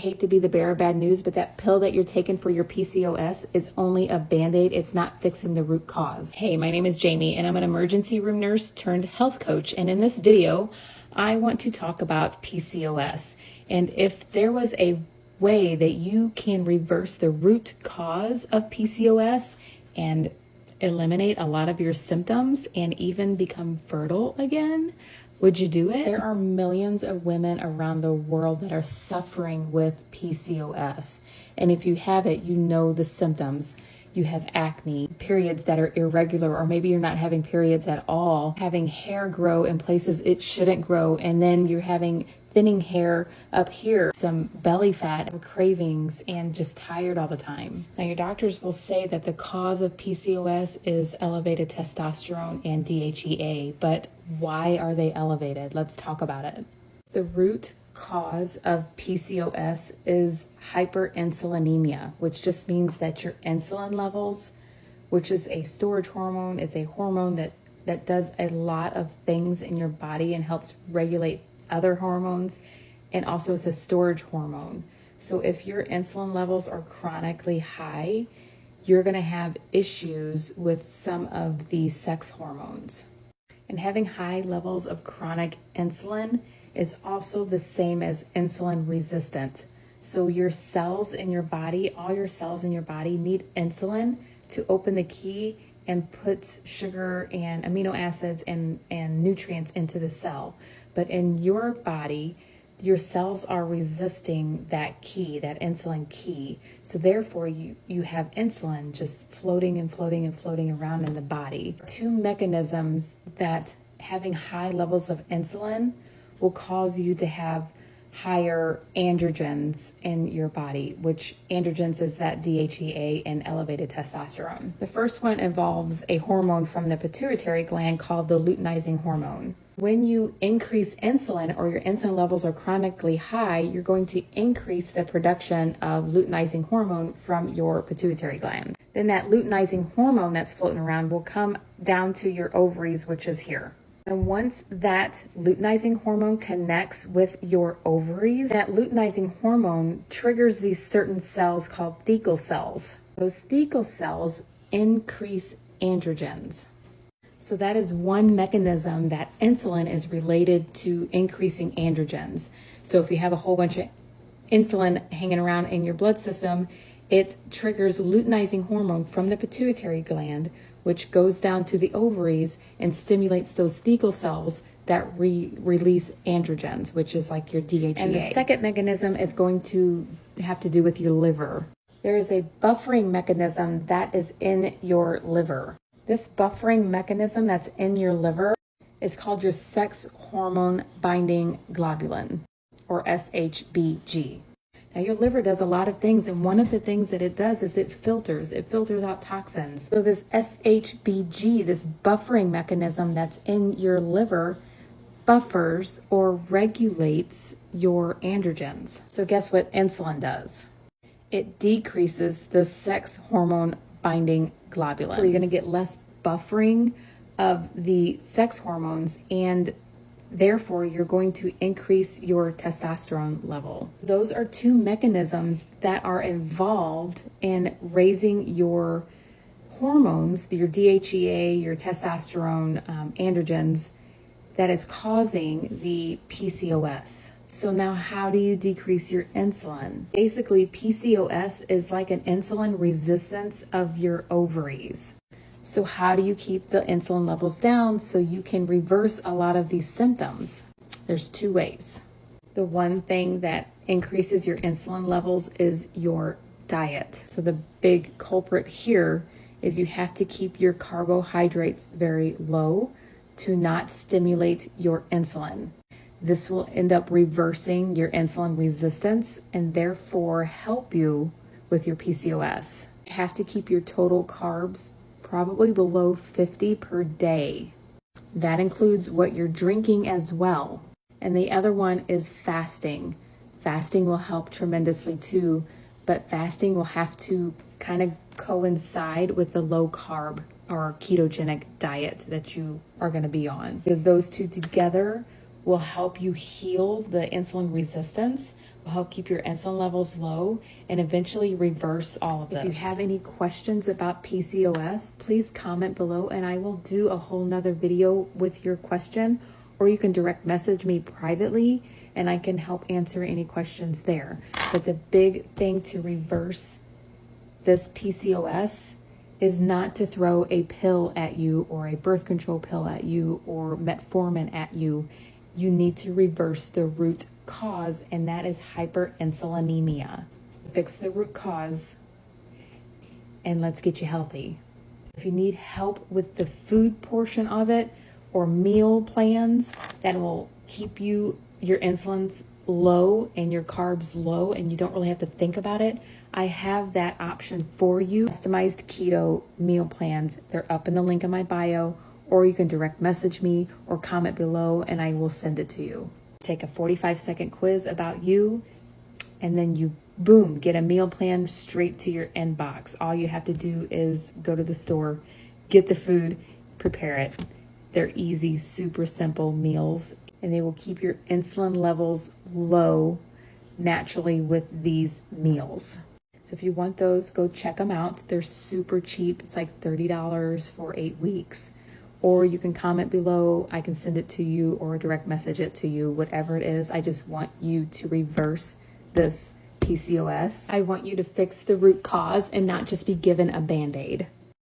hate to be the bearer of bad news, but that pill that you're taking for your PCOS is only a Band-Aid. It's not fixing the root cause. Hey, my name is Jamie, and I'm an emergency room nurse turned health coach. And in this video, I want to talk about PCOS. And if there was a way that you can reverse the root cause of PCOS and eliminate a lot of your symptoms and even become fertile again, would you do it? There are millions of women around the world that are suffering with PCOS. And if you have it, you know the symptoms. You have acne, periods that are irregular, or maybe you're not having periods at all, having hair grow in places it shouldn't grow, and then you're having thinning hair up here, some belly fat, cravings, and just tired all the time. Now, your doctors will say that the cause of PCOS is elevated testosterone and DHEA, but why are they elevated? Let's talk about it. The root cause of PCOS is hyperinsulinemia, which just means that your insulin levels, which is a storage hormone, it's a hormone that does a lot of things in your body and helps regulate other hormones, and also it's a storage hormone. So if your insulin levels are chronically high, you're going to have issues with some of the sex hormones. And having high levels of chronic insulin is also the same as insulin resistant. So your cells in your body, all your cells in your body need insulin to open the key and puts sugar and amino acids and nutrients into the cell. But in your body, your cells are resisting that key, that insulin key. So therefore, you have insulin just floating and floating and floating around in the body. Two mechanisms that having high levels of insulin will cause you to have higher androgens in your body, which androgens is that DHEA and elevated testosterone. The first one involves a hormone from the pituitary gland called the luteinizing hormone. When you increase insulin or your insulin levels are chronically high, you're going to increase the production of luteinizing hormone from your pituitary gland. Then that luteinizing hormone that's floating around will come down to your ovaries, which is here. And once that luteinizing hormone connects with your ovaries, that luteinizing hormone triggers these certain cells called Theal cells. Those Theal cells increase androgens. So that is one mechanism that insulin is related to increasing androgens. So if you have a whole bunch of insulin hanging around in your blood system, it triggers luteinizing hormone from the pituitary gland, which goes down to the ovaries and stimulates those Theal cells that release androgens, which is like your DHEA. And the second mechanism is going to have to do with your liver. There is a buffering mechanism that is in your liver. This buffering mechanism that's in your liver is called your sex hormone binding globulin, or SHBG. Now, your liver does a lot of things, and one of the things that it does is it filters out toxins. So this SHBG, this buffering mechanism that's in your liver, buffers or regulates your androgens. So guess what insulin does? It decreases the sex hormone binding globulin. So you're going to get less buffering of the sex hormones, and therefore you're going to increase your testosterone level. Those are two mechanisms that are involved in raising your hormones, your DHEA, your testosterone, androgens, that is causing the PCOS. So now how do you decrease your insulin? Basically, PCOS is like an insulin resistance of your ovaries. So how do you keep the insulin levels down so you can reverse a lot of these symptoms? There's two ways. The one thing that increases your insulin levels is your diet. So the big culprit here is you have to keep your carbohydrates very low to not stimulate your insulin. This will end up reversing your insulin resistance and therefore help you with your PCOS. You have to keep your total carbs probably below 50 per day. That includes what you're drinking as well. And the other one is fasting. Fasting will help tremendously too, but fasting will have to kind of coincide with the low carb or ketogenic diet that you are going to be on, because those two together will help you heal the insulin resistance, will help keep your insulin levels low, and eventually reverse all of this. If you have any questions about PCOS, please comment below and I will do a whole nother video with your question, or you can direct message me privately and I can help answer any questions there. But the big thing to reverse this PCOS is not to throw a pill at you or a birth control pill at you or metformin at you. You need to reverse the root cause, and that is hyperinsulinemia. Fix the root cause and let's get you healthy. If you need help with the food portion of it or meal plans that will keep your insulin's low and your carbs low and you don't really have to think about it, I have that option for you. Customized keto meal plans. They're up in the link in my bio, or you can direct message me or comment below and I will send it to you. Take a 45-second quiz about you and then you, boom, get a meal plan straight to your inbox. All you have to do is go to the store, get the food, prepare it. They're easy, super simple meals, and they will keep your insulin levels low naturally with these meals. So if you want those, go check them out. They're super cheap. It's like $30 for 8 weeks. Or you can comment below. I can send it to you or direct message it to you, whatever it is. I just want you to reverse this PCOS. I want you to fix the root cause and not just be given a Band-Aid.